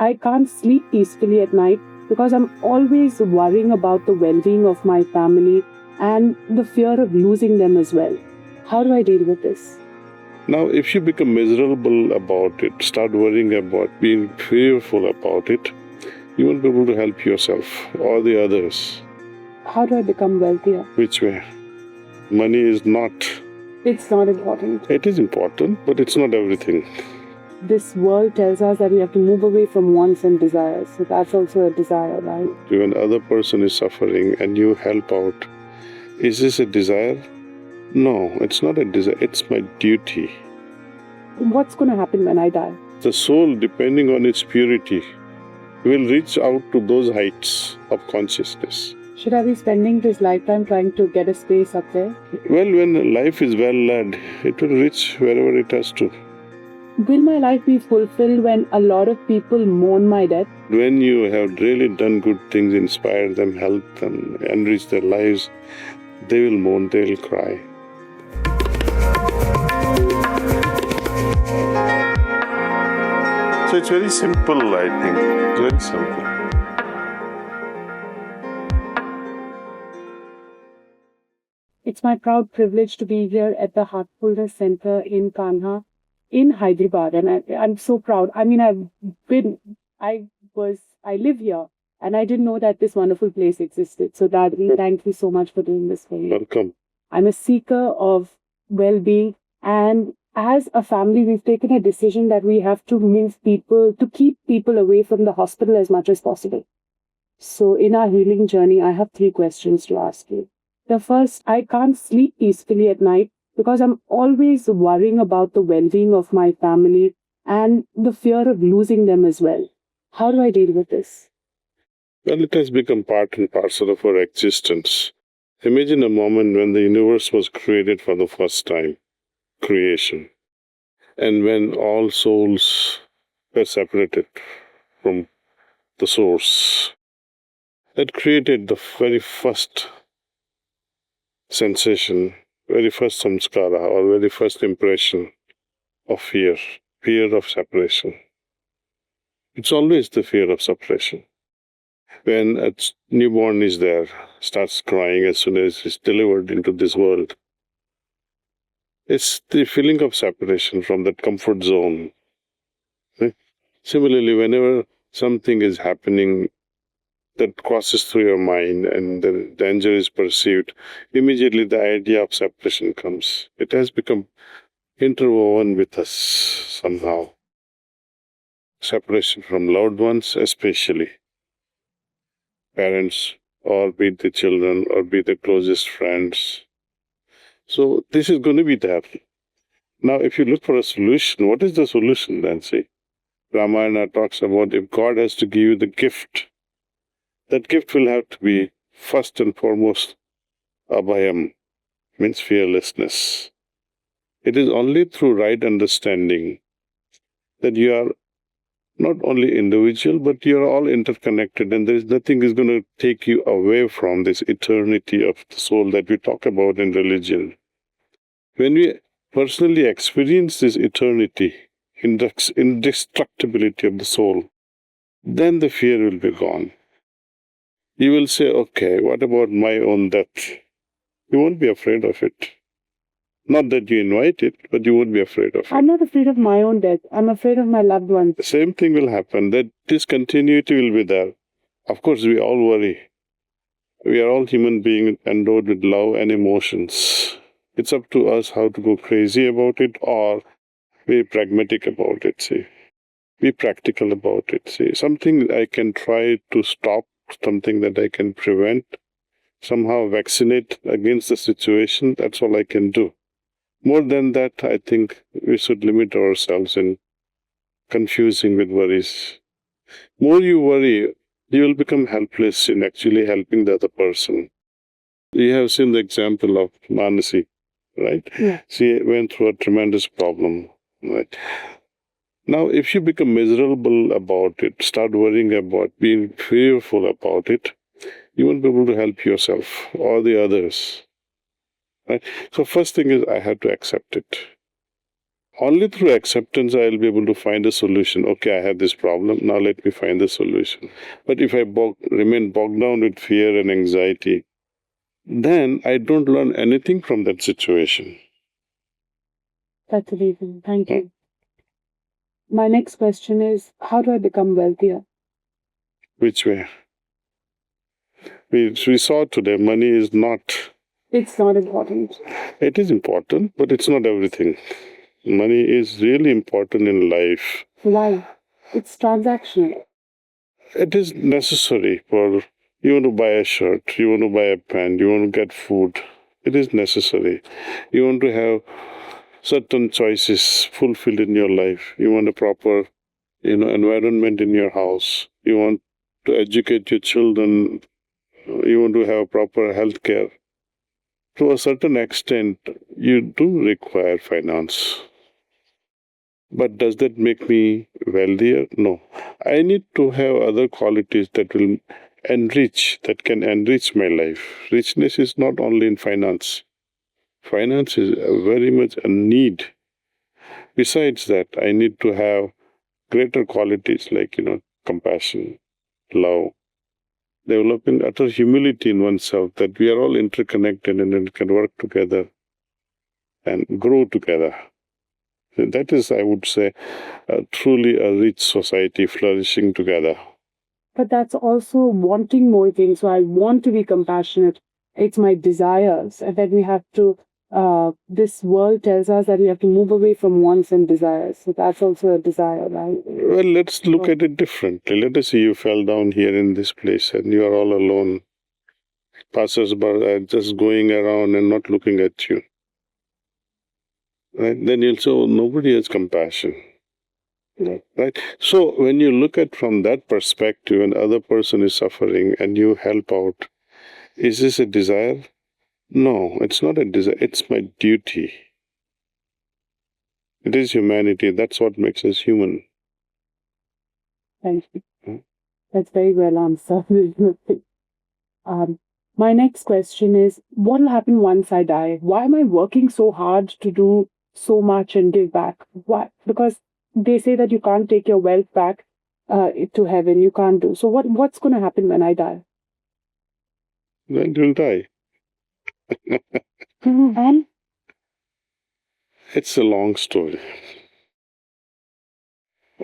I can't sleep peacefully at night because I'm always worrying about the well-being of my family and the fear of losing them as well. How do I deal with this? Now, if you become miserable about it, start worrying about being fearful about it, you won't be able to help yourself or the others. How do I become wealthier? Which way? Money is not. It's not important. It is important, but it's not everything. This world tells us that we have to move away from wants and desires. So that's also a desire, right? When another person is suffering and you help out, is this a desire? No, it's not a desire. It's my duty. What's going to happen when I die? The soul, depending on its purity, will reach out to those heights of consciousness. Should I be spending this lifetime trying to get a space up there? Well, when life is well led, it will reach wherever it has to. Will my life be fulfilled when a lot of people mourn my death? When you have really done good things, inspired them, helped them, enriched their lives, they will mourn, they will cry. So it's very simple, I think. It's very simple. It's my proud privilege to be here at the Heartfulness Center in Kanha, in Hyderabad, and I'm so proud. I mean, I live here, and I didn't know that this wonderful place existed. So, Daaji, thank you so much for doing this for me. Welcome. I'm a seeker of well-being, and as a family, we've taken a decision that we have to keep people away from the hospital as much as possible. So, in our healing journey, I have 3 questions to ask you. The first, I can't sleep peacefully at night because I'm always worrying about the well-being of my family and the fear of losing them as well. How do I deal with this? Well, it has become part and parcel of our existence. Imagine a moment when the universe was created for the first time, creation, and when all souls were separated from the source. That created the very first sensation, very first samskara, or very first impression of fear of separation. It's always the fear of separation. When a newborn is there, starts crying as soon as it's delivered into this world, it's the feeling of separation from that comfort zone. Similarly, whenever something is happening that crosses through your mind and the danger is perceived, immediately the idea of separation comes. It has become interwoven with us somehow. Separation from loved ones, especially parents, or be it the children, or be the closest friends. So this is going to be there. Now, if you look for a solution, what is the solution then? See, Ramayana talks about if God has to give you the gift, that gift will have to be first and foremost abhayam, means fearlessness. It is only through right understanding that you are not only individual, but you are all interconnected, and there is nothing is going to take you away from this eternity of the soul that we talk about in religion. When we personally experience this eternity, indestructibility of the soul, then the fear will be gone. You will say, okay, what about my own death? You won't be afraid of it. Not that you invite it, but you won't be afraid of it. I'm not afraid of my own death. I'm afraid of my loved ones. The same thing will happen, that discontinuity will be there. Of course, we all worry. We are all human beings endowed with love and emotions. It's up to us how to go crazy about it or be pragmatic about it, see. Be practical about it, see. Something I can try to stop, something that I can prevent, somehow vaccinate against the situation, that's all I can do. More than that, I think we should limit ourselves in confusing with worries. More you worry, you will become helpless in actually helping the other person. You have seen the example of Manasi, right? Yeah. She went through a tremendous problem, right? Now, if you become miserable about it, start worrying about being fearful about it, you won't be able to help yourself or the others. Right? So first thing is I had to accept it. Only through acceptance I'll be able to find a solution. Okay, I have this problem. Now let me find the solution. But if I remain bogged down with fear and anxiety, then I don't learn anything from that situation. That's amazing. Thank you. My next question is, how do I become wealthier? Which way? We saw today money is not. It's not important. It is important, but it's not everything. Money is really important in life. Why? It's transactional. It is necessary for you want to buy a shirt, you want to buy a pen, you want to get food. It is necessary. You want to have certain choices fulfilled in your life. You want a proper, environment in your house. You want to educate your children. You want to have proper health care. To a certain extent, you do require finance. But does that make me wealthier? No. I need to have other qualities that can enrich my life. Richness is not only in finance. Finance is very much a need. Besides that, I need to have greater qualities like, compassion, love, developing utter humility in oneself that we are all interconnected and it can work together and grow together. That is, I would say, truly a rich society flourishing together. But that's also wanting more things. So I want to be compassionate. It's my desires. And then we have to, this world tells us that we have to move away from wants and desires. So that's also a desire, right? Well, let's look at it differently. Let us say you fell down here in this place and you are all alone. Passers-by are just going around and not looking at you. Right? Then you'll say, oh, nobody has compassion. Right? So when you look at from that perspective, and other person is suffering and you help out, is this a desire? No, it's not a desire. It's my duty. It is humanity. That's what makes us human. Thank you. That's very well answered. My next question is, what will happen once I die? Why am I working so hard to do so much and give back? Why? Because they say that you can't take your wealth back to heaven. You can't do. So what's going to happen when I die? Then you'll die. And It's a long story.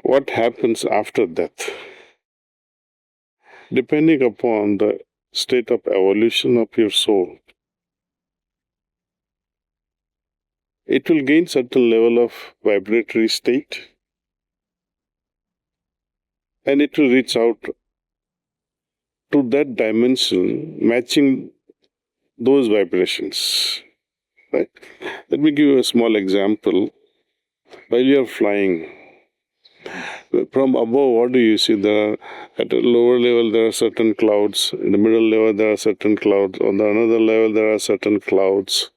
What happens after death? Depending upon the state of evolution of your soul, it will gain certain level of vibratory state and it will reach out to that dimension matching those vibrations. Right? Let me give you a small example. While you are flying, from above, what do you see? At a lower level, there are certain clouds. In the middle level, there are certain clouds. On the another level, there are certain clouds.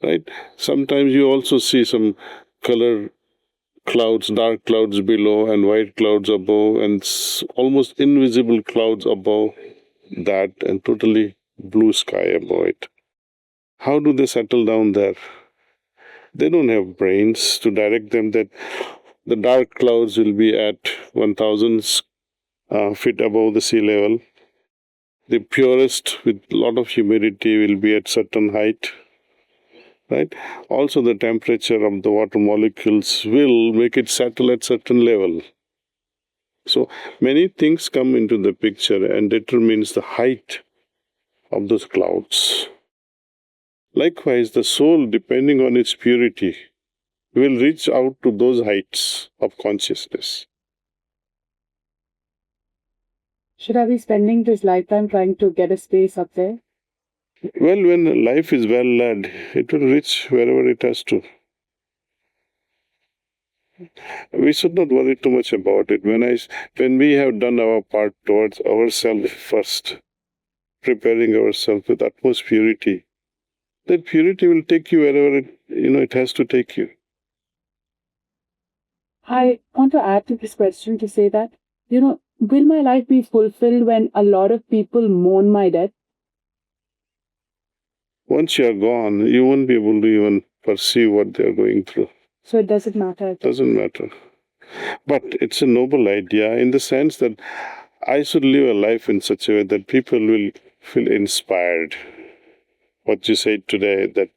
Right? Sometimes you also see some color clouds, dark clouds below and white clouds above and almost invisible clouds above that and totally blue sky above it. How do they settle down there? They don't have brains to direct them that the dark clouds will be at 1000 feet above the sea level. The purest with a lot of humidity will be at certain height. Right? Also, the temperature of the water molecules will make it settle at certain level. So many things come into the picture and determines the height of those clouds. Likewise, the soul, depending on its purity, will reach out to those heights of consciousness. should I be spending this lifetime trying to get a space up there? Well, when life is well led, it will reach wherever it has to. We should not worry too much about it. When we have done our part towards ourselves first, preparing ourselves with utmost purity, that purity will take you wherever it has to take you. I want to add to this question to say that, will my life be fulfilled when a lot of people mourn my death? Once you are gone, you won't be able to even perceive what they are going through. So it doesn't matter. Doesn't matter. But it's a noble idea in the sense that I should live a life in such a way that people will feel inspired. What you said today, that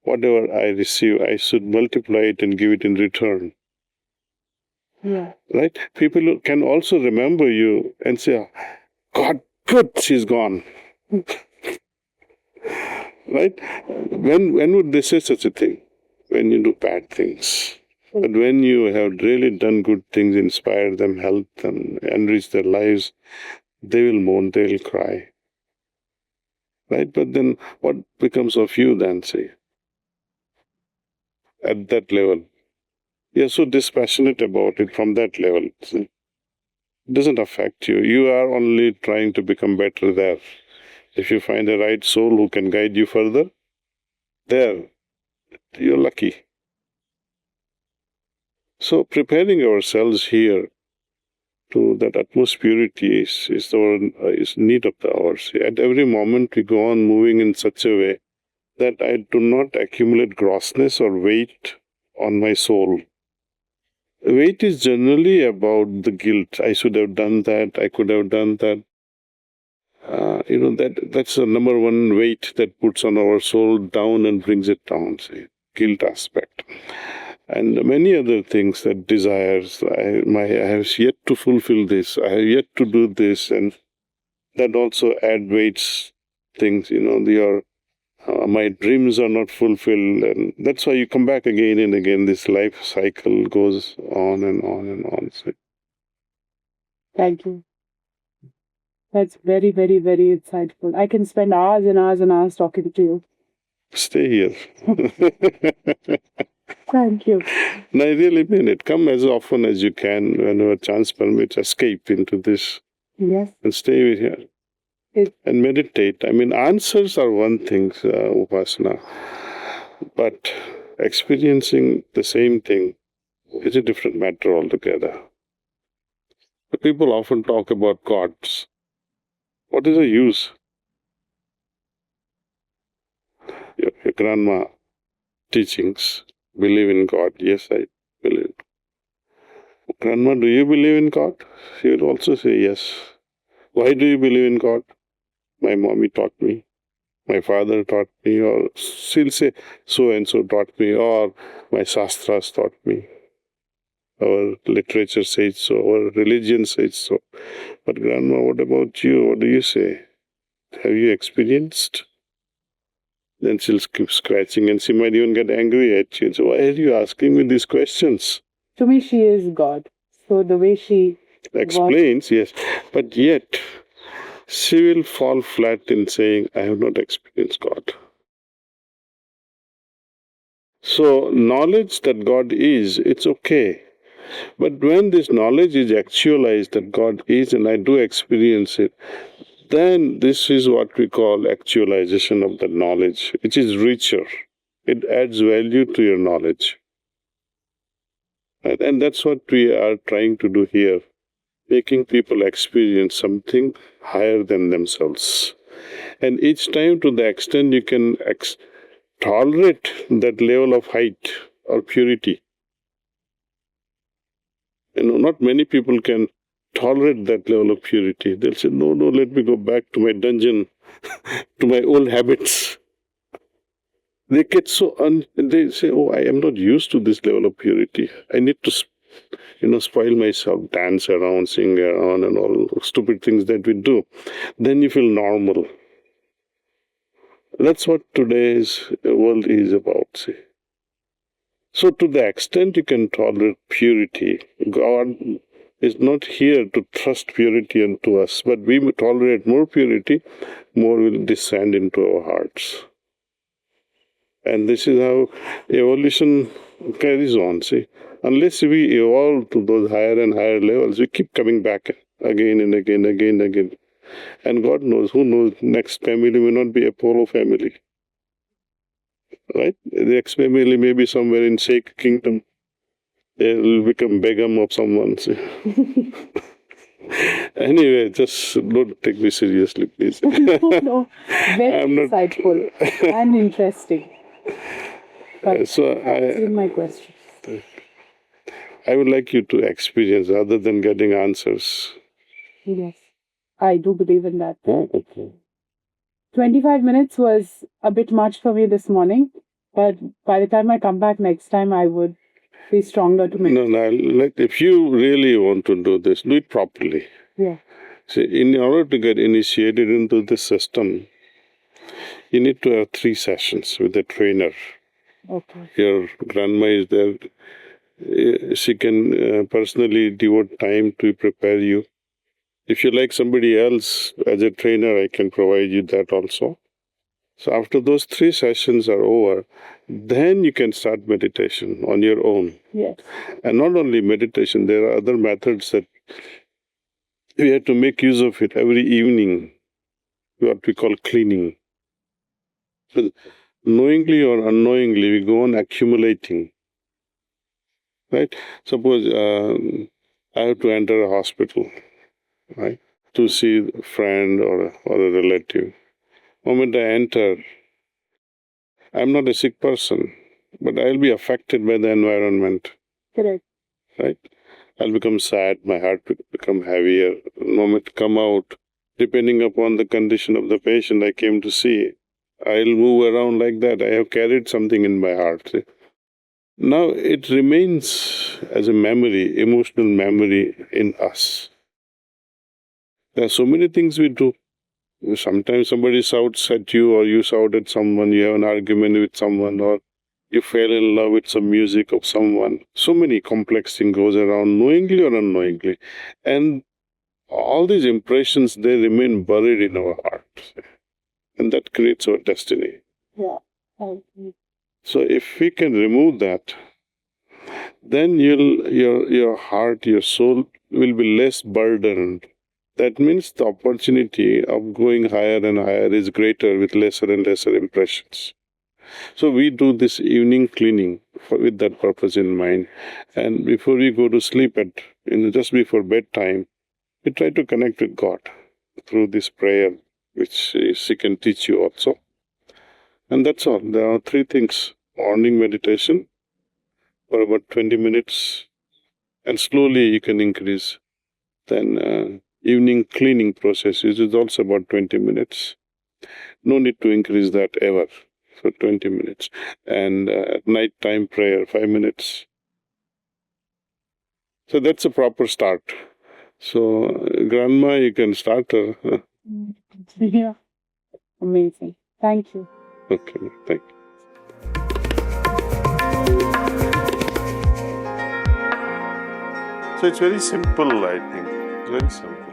whatever I receive, I should multiply it and give it in return. Yeah. Right? People can also remember you and say, God, good, she's gone. Right? When would they say such a thing? When you do bad things. But when you have really done good things, inspired them, helped them, enriched their lives, they will mourn, they will cry. Right? But then what becomes of you then, say? At that level. You're so dispassionate about it from that level. See? It doesn't affect you. You are only trying to become better there. If you find a right soul who can guide you further, there, you're lucky. So preparing ourselves here to that utmost purity is need of the hours. At every moment we go on moving in such a way that I do not accumulate grossness or weight on my soul. Weight is generally about the guilt. I should have done that, I could have done that. That's the number one weight that puts on our soul down and brings it down, say, guilt aspect. And many other things, that desires, I have yet to fulfill this, I have yet to do this, and that also add weights, things, my dreams are not fulfilled, and that's why you come back again and again. This life cycle goes on and on and on. So, Thank you. That's very, very, very insightful. I can spend hours and hours and hours talking to you. stay here. Thank you. And I really mean it. Come as often as you can, whenever chance permits, escape into this. Yes. And stay here. And meditate. I mean, answers are one thing, Upasana. But experiencing the same thing is a different matter altogether. The people often talk about gods. What is the use? Your grandma teachings, believe in God. Yes, I believe. Grandma, do you believe in God? She will also say yes. Why do you believe in God? My mommy taught me. My father taught me. Or she'll say, so-and-so taught me. Or my shastras taught me. Our literature says so. Our religion says so. But grandma, what about you? What do you say? Have you experienced? Then she'll keep scratching and she might even get angry at you. So why are you asking me these questions? To me, she is God. So the way she explains, yes, but yet she will fall flat in saying, I have not experienced God. So knowledge that God is, it's okay. But when this knowledge is actualized that God is and I do experience it, then this is what we call actualization of the knowledge, which is richer. It adds value to your knowledge. And that's what we are trying to do here, making people experience something higher than themselves. And each time, to the extent you can tolerate that level of height or purity. Not many people can tolerate that level of purity. They'll say, no, let me go back to my dungeon, to my old habits. They get they say, oh, I am not used to this level of purity. I need to, spoil myself, dance around, sing around, and all stupid things that we do. Then you feel normal. That's what today's world is about, see. So to the extent you can tolerate purity, God is not here to thrust purity into us, but we tolerate more purity, more will descend into our hearts. And this is how evolution carries on, see. Unless we evolve to those higher and higher levels, we keep coming back again and again, again and again. And God knows, who knows, next family may not be Apollo family. Right? The next family may be somewhere in Sheikh Kingdom. They will become Begum of someone. Anyway, just don't take me seriously, please. No. Very insightful and interesting. But so that's in my question. I would like you to experience rather than getting answers. Yes, I do believe in that. Oh, okay. 25 minutes was a bit much for me this morning, but by the time I come back next time, I would be stronger to make. No, if you really want to do this, do it properly. Yeah. See, in order to get initiated into this system, you need to have 3 sessions with a trainer. Okay. Your grandma is there. She can personally devote time to prepare you. If you like somebody else as a trainer, I can provide you that also. So after those 3 sessions are over, then you can start meditation on your own. Yes. And not only meditation, there are other methods that we have to make use of it every evening, what we call cleaning. So knowingly or unknowingly, we go on accumulating. Right? Suppose I have to enter a hospital, right, to see a friend or a relative. The moment I enter, I'm not a sick person, but I'll be affected by the environment. Correct. Right? I'll become sad, my heart will become heavier. The moment come out, depending upon the condition of the patient I came to see, I'll move around like that. I have carried something in my heart. See? Now it remains as a memory, emotional memory in us. There are so many things we do. Sometimes somebody shouts at you, or you shout at someone, you have an argument with someone, or you fell in love with some music of someone. So many complex things goes around, knowingly or unknowingly. And all these impressions, they remain buried in our hearts. And that creates our destiny. Yeah. So if we can remove that, then your heart, your soul will be less burdened. That means the opportunity of going higher and higher is greater with lesser and lesser impressions. So we do this evening cleaning with that purpose in mind. And before we go to sleep, just before bedtime, we try to connect with God through this prayer, which she can teach you also. And that's all. There are 3 things. Morning meditation for about 20 minutes, and slowly you can increase. Then evening cleaning process is also about 20 minutes. No need to increase that ever. So 20 minutes. And nighttime prayer, 5 minutes. So that's a proper start. So grandma, you can start her. Yeah. Amazing. Thank you. Okay, thank you. So it's very simple, I think. It's very simple.